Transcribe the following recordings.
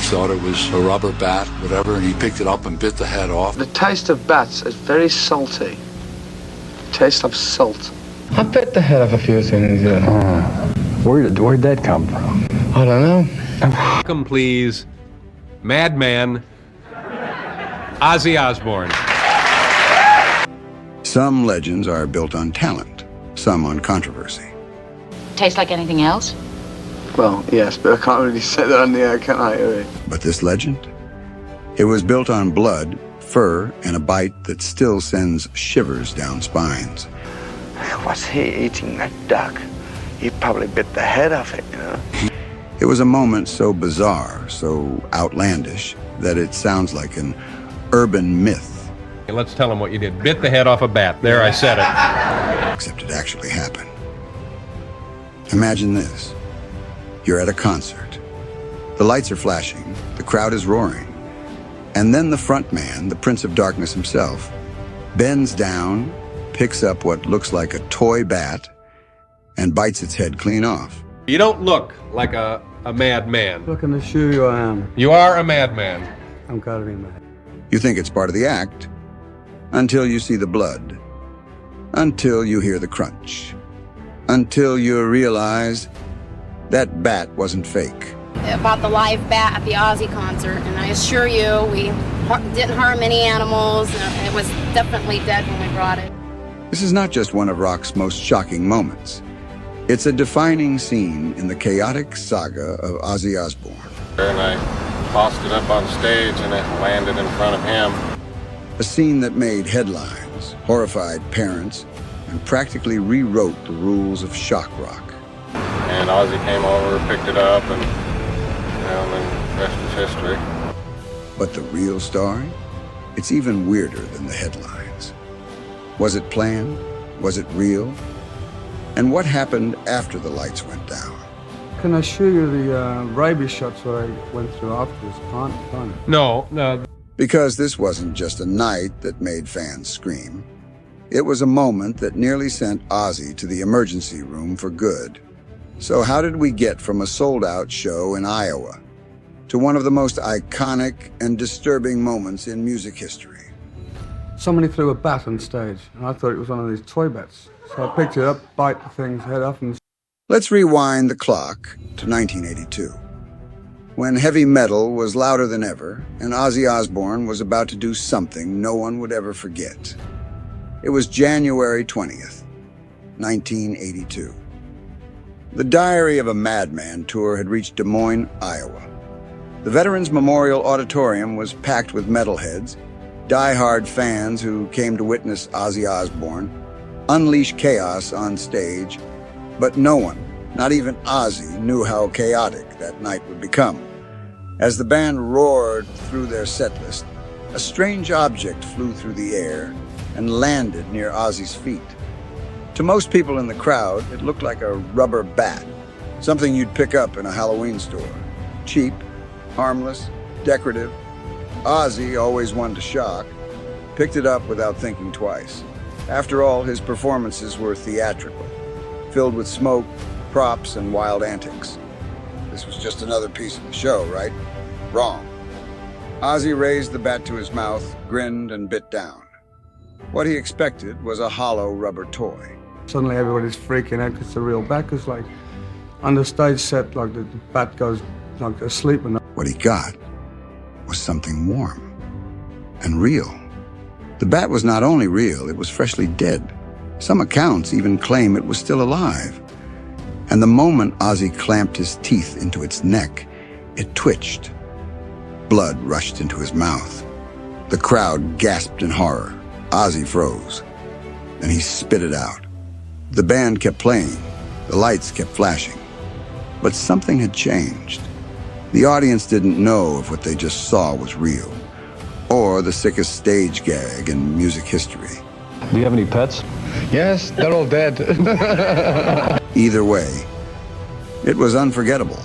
thought it was a rubber bat, whatever, and he picked it up and bit the head off. The taste of bats is very salty. Taste of salt. I bit the head off a few things, yeah. Where'd that come from? I don't know. Welcome, please, Madman, Ozzy Osbourne. Some legends are built on talent, some on controversy. Tastes like anything else? Well, yes, but I can't really say that on the air, can I, really? But this legend? It was built on blood, fur, and a bite that still sends shivers down spines. Was he eating that duck? He probably bit the head off it, you know? It was a moment so bizarre, so outlandish, that it sounds like an urban myth. Let's tell him what you did. Bit the head off a bat. There, I said it. Except it actually happened. Imagine this. You're at a concert. The lights are flashing, the crowd is roaring. And then the frontman, the Prince of Darkness himself, bends down, picks up what looks like a toy bat, and bites its head clean off. You don't look like a madman. Look, I can assure you I am. You are a madman. I'm gotta be mad. You think it's part of the act, until you see the blood, until you hear the crunch, until you realize that bat wasn't fake. About the live bat at the Ozzy concert, and I assure you, we didn't harm any animals. It was definitely dead when we brought it. This is not just one of rock's most shocking moments. It's a defining scene in the chaotic saga of Ozzy Osbourne. And I tossed it up on stage and it landed in front of him. A scene that made headlines, horrified parents, and practically rewrote the rules of shock rock. And Ozzy came over, picked it up, and then the rest is history. But the real story? It's even weirder than the headlines. Was it planned? Was it real? And what happened after the lights went down? Can I show you the rabies shots that I went through afterwards? Can't. No. Because this wasn't just a night that made fans scream. It was a moment that nearly sent Ozzy to the emergency room for good. So how did we get from a sold-out show in Iowa to one of the most iconic and disturbing moments in music history? Somebody threw a bat on stage, and I thought it was one of these toy bats. So I picked it up, bite the thing's head off, and... Let's rewind the clock to 1982, when heavy metal was louder than ever, and Ozzy Osbourne was about to do something no one would ever forget. It was January 20th, 1982. The Diary of a Madman tour had reached Des Moines, Iowa. The Veterans Memorial Auditorium was packed with metalheads, die-hard fans who came to witness Ozzy Osbourne unleash chaos on stage, but no one, not even Ozzy, knew how chaotic that night would become. As the band roared through their setlist, a strange object flew through the air and landed near Ozzy's feet. To most people in the crowd, it looked like a rubber bat, something you'd pick up in a Halloween store. Cheap, harmless, decorative. Ozzy, always one to shock, picked it up without thinking twice. After all, his performances were theatrical, filled with smoke, props, and wild antics. This was just another piece of the show, right? Wrong. Ozzy raised the bat to his mouth, grinned, and bit down. What he expected was a hollow rubber toy. Suddenly everybody's freaking out because it's a real bat, because like on the stage set, like the bat goes like asleep. And what he got was something warm and real. The bat was not only real, it was freshly dead. Some accounts even claim it was still alive. And the moment Ozzy clamped his teeth into its neck, it twitched. Blood rushed into his mouth. The crowd gasped in horror. Ozzy froze. Then he spit it out. The band kept playing. The lights kept flashing. But something had changed. The audience didn't know if what they just saw was real, or the sickest stage gag in music history. do you have any pets? Yes, they're all dead. Either way, it was unforgettable.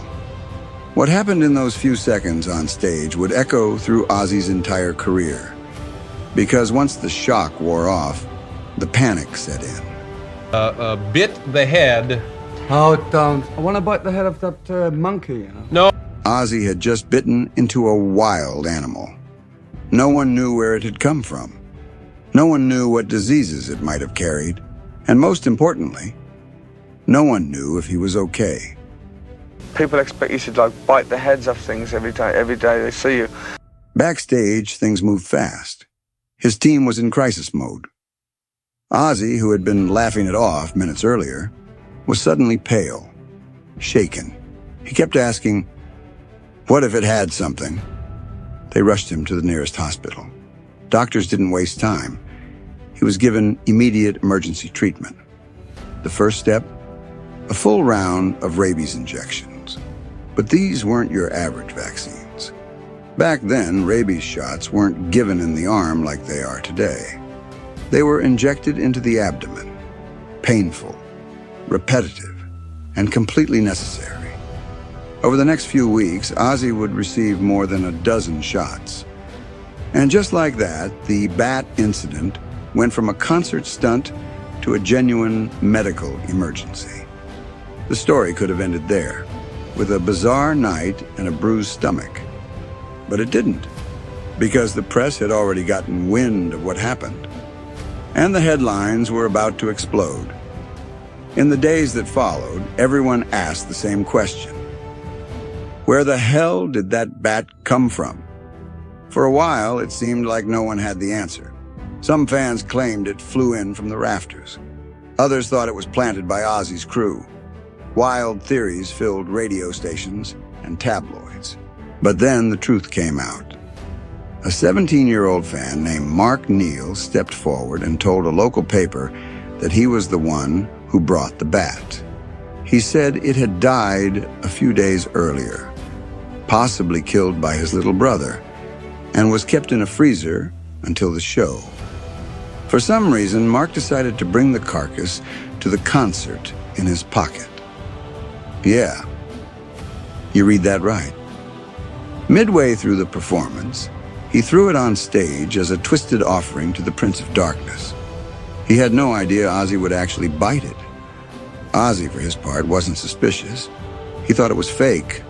What happened in those few seconds on stage would echo through Ozzy's entire career. Because once the shock wore off, the panic set in. Bit the head. Oh, don't. I want to bite the head of that monkey, you know. No, Ozzy had just bitten into a wild animal. No one knew where it had come from. No one knew what diseases it might have carried. And most importantly, no one knew if he was okay. People expect you to like bite the heads off things every day they see you. Backstage, things moved fast. His team was in crisis mode. Ozzy, who had been laughing it off minutes earlier, was suddenly pale, shaken. He kept asking, "What if it had something?" They rushed him to the nearest hospital. Doctors didn't waste time. He was given immediate emergency treatment. The first step, a full round of rabies injections. But these weren't your average vaccines. Back then, rabies shots weren't given in the arm like they are today. They were injected into the abdomen, painful, repetitive, and completely necessary. Over the next few weeks, Ozzy would receive more than a dozen shots. And just like that, the bat incident went from a concert stunt to a genuine medical emergency. The story could have ended there, with a bizarre night and a bruised stomach. But it didn't, because the press had already gotten wind of what happened. And the headlines were about to explode. In the days that followed, everyone asked the same question. Where the hell did that bat come from? For a while, it seemed like no one had the answer. Some fans claimed it flew in from the rafters. Others thought it was planted by Ozzy's crew. Wild theories filled radio stations and tabloids. But then the truth came out. A 17-year-old fan named Mark Neal stepped forward and told a local paper that he was the one who brought the bat. He said it had died a few days earlier, possibly killed by his little brother, and was kept in a freezer until the show. For some reason, Mark decided to bring the carcass to the concert in his pocket. Yeah, you read that right. Midway through the performance, he threw it on stage as a twisted offering to the Prince of Darkness. He had no idea Ozzy would actually bite it. Ozzy, for his part, wasn't suspicious. He thought it was fake,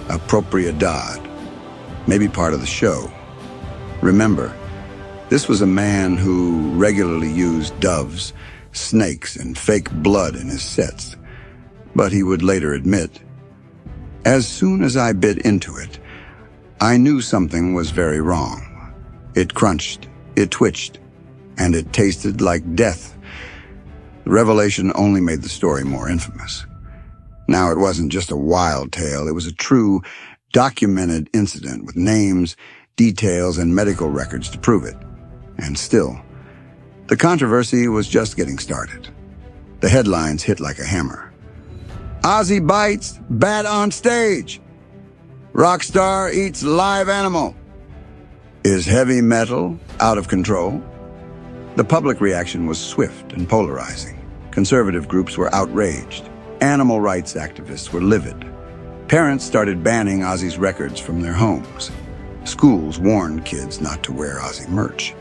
a propriedad, maybe part of the show. Remember, this was a man who regularly used doves, snakes, and fake blood in his sets. But he would later admit, "As soon as I bit into it, I knew something was very wrong. It crunched, it twitched, and it tasted like death." The revelation only made the story more infamous. Now, it wasn't just a wild tale. It was a true, documented incident with names, details, and medical records to prove it. And still, the controversy was just getting started. The headlines hit like a hammer. Ozzy bites bat on stage. Rock star eats live animal. Is heavy metal out of control? The public reaction was swift and polarizing. Conservative groups were outraged. Animal rights activists were livid. Parents started banning Ozzy's records from their homes. Schools warned kids not to wear Ozzy merch.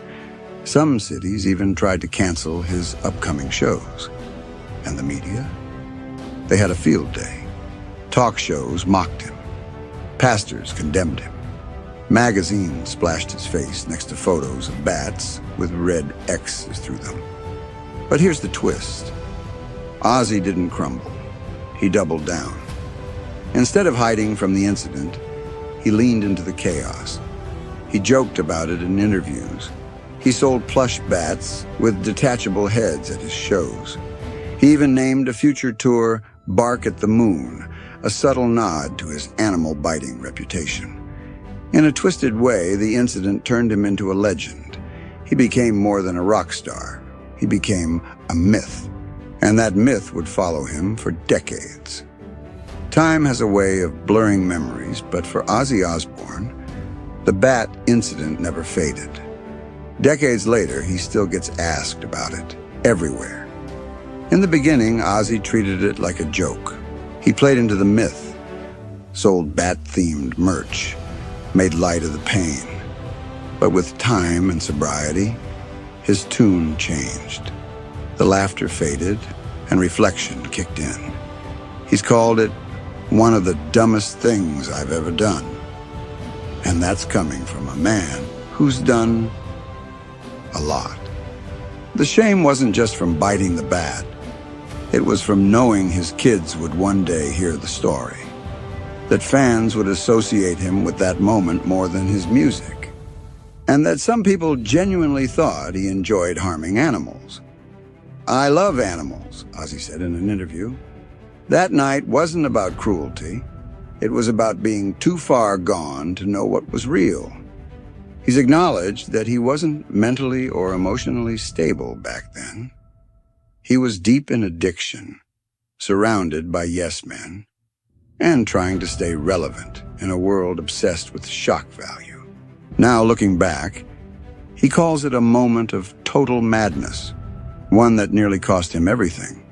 Some cities even tried to cancel his upcoming shows. And the media? They had a field day. Talk shows mocked him. Pastors condemned him. Magazines splashed his face next to photos of bats with red X's through them. But here's the twist. Ozzy didn't crumble. He doubled down. Instead of hiding from the incident, he leaned into the chaos. He joked about it in interviews. He sold plush bats with detachable heads at his shows. He even named a future tour Bark at the Moon, a subtle nod to his animal-biting reputation. In a twisted way, the incident turned him into a legend. He became more than a rock star. He became a myth. And that myth would follow him for decades. Time has a way of blurring memories, but for Ozzy Osbourne, the bat incident never faded. Decades later, he still gets asked about it, everywhere. In the beginning, Ozzy treated it like a joke. He played into the myth, sold bat-themed merch, made light of the pain. But with time and sobriety, his tune changed. The laughter faded, and reflection kicked in. He's called it one of the dumbest things I've ever done. And that's coming from a man who's done a lot. The shame wasn't just from biting the bat. It was from knowing his kids would one day hear the story, that fans would associate him with that moment more than his music, and that some people genuinely thought he enjoyed harming animals. "I love animals," Ozzy said in an interview. That night wasn't about cruelty. It was about being too far gone to know what was real. He's acknowledged that he wasn't mentally or emotionally stable back then. He was deep in addiction, surrounded by yes men, and trying to stay relevant in a world obsessed with shock value. Now, looking back, he calls it a moment of total madness, one that nearly cost him everything.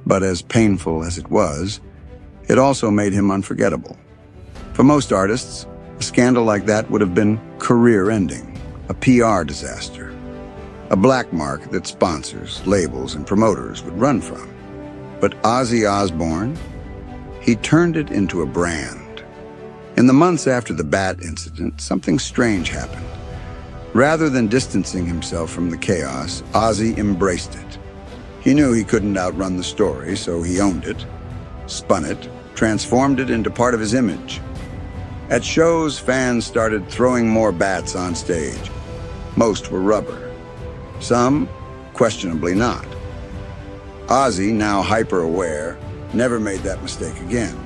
But as painful as it was, it also made him unforgettable. For most artists, a scandal like that would have been career-ending, a PR disaster, a black mark that sponsors, labels, and promoters would run from. But Ozzy Osbourne, he turned it into a brand. In the months after the bat incident, something strange happened. Rather than distancing himself from the chaos, Ozzy embraced it. He knew he couldn't outrun the story, so he owned it, spun it, transformed it into part of his image. At shows, fans started throwing more bats on stage. Most were rubber. Some, questionably not. Ozzy, now hyper-aware, never made that mistake again.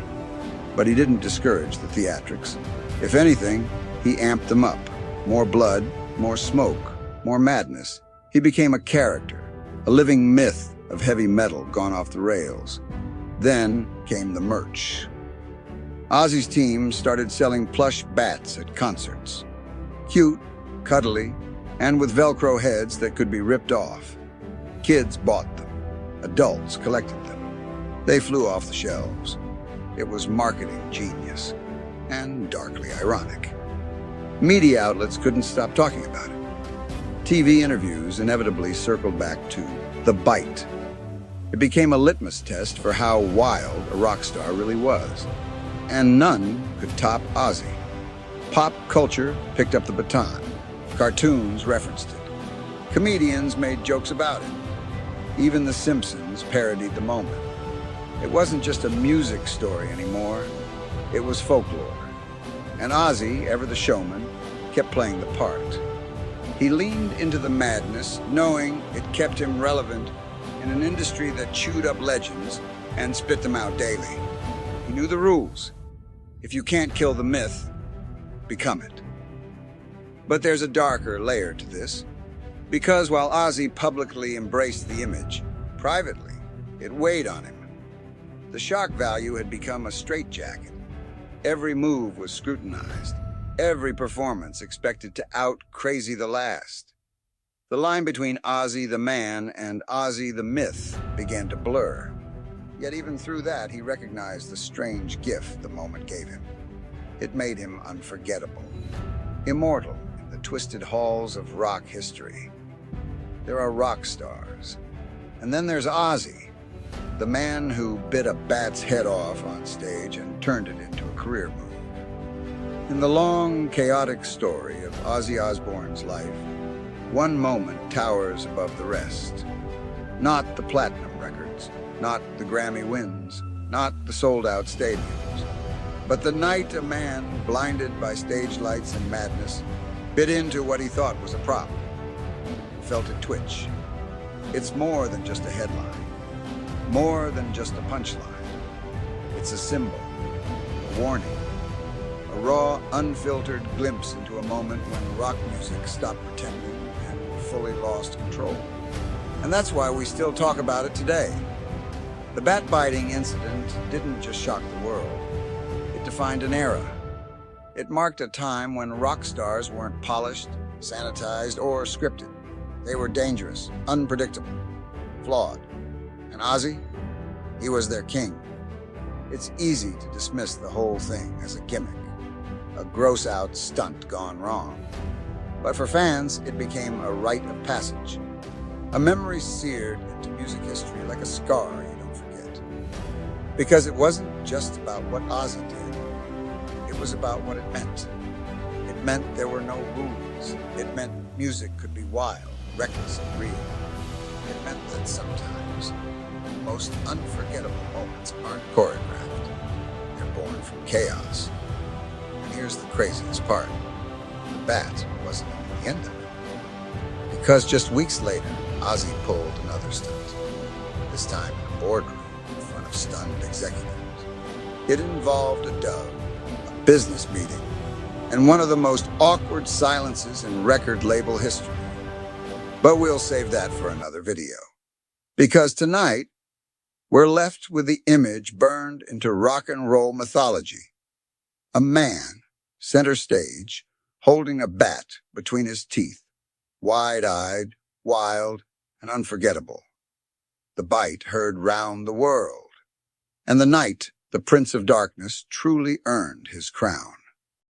But he didn't discourage the theatrics. If anything, he amped them up. More blood, more smoke, more madness. He became a character, a living myth of heavy metal gone off the rails. Then came the merch. Ozzy's team started selling plush bats at concerts. Cute, cuddly, and with Velcro heads that could be ripped off. Kids bought them. Adults collected them. They flew off the shelves. It was marketing genius, and darkly ironic. Media outlets couldn't stop talking about it. TV interviews inevitably circled back to the bite. It became a litmus test for how wild a rock star really was. And none could top Ozzy. Pop culture picked up the baton. Cartoons referenced it. Comedians made jokes about it. Even The Simpsons parodied the moment. It wasn't just a music story anymore. It was folklore. And Ozzy, ever the showman, kept playing the part. He leaned into the madness, knowing it kept him relevant in an industry that chewed up legends and spit them out daily. He knew the rules. If you can't kill the myth, become it. But there's a darker layer to this. Because while Ozzy publicly embraced the image, privately, it weighed on him. The shock value had become a straitjacket. Every move was scrutinized. Every performance expected to out-crazy the last. The line between Ozzy the man and Ozzy the myth began to blur. Yet even through that, he recognized the strange gift the moment gave him. It made him unforgettable, immortal in the twisted halls of rock history. There are rock stars. And then there's Ozzy, the man who bit a bat's head off on stage and turned it into a career move. In the long, chaotic story of Ozzy Osbourne's life, one moment towers above the rest. Not the platinum records, not the Grammy wins, not the sold-out stadiums, but the night a man, blinded by stage lights and madness, bit into what he thought was a prop. Felt it twitch. It's more than just a headline, more than just a punchline. It's a symbol, a warning, a raw, unfiltered glimpse into a moment when rock music stopped pretending and fully lost control. And that's why we still talk about it today. The bat-biting incident didn't just shock the world. It defined an era. It marked a time when rock stars weren't polished, sanitized, or scripted. They were dangerous, unpredictable, flawed. And Ozzy, he was their king. It's easy to dismiss the whole thing as a gimmick, a gross-out stunt gone wrong. But for fans, it became a rite of passage, a memory seared into music history like a scar you don't forget. Because it wasn't just about what Ozzy did. It was about what it meant. It meant there were no rules. It meant music could be wild, reckless, and real. It meant that sometimes the most unforgettable moments aren't choreographed. They're born from chaos. And here's the craziest part. The bat wasn't even the end of it. Because just weeks later, Ozzy pulled another stunt. This time in a boardroom in front of stunned executives. It involved a dove, a business meeting, and one of the most awkward silences in record label history. But we'll save that for another video. Because tonight, we're left with the image burned into rock and roll mythology. A man, center stage, holding a bat between his teeth, wide-eyed, wild, and unforgettable. The bite heard round the world. And the night, the Prince of Darkness truly earned his crown.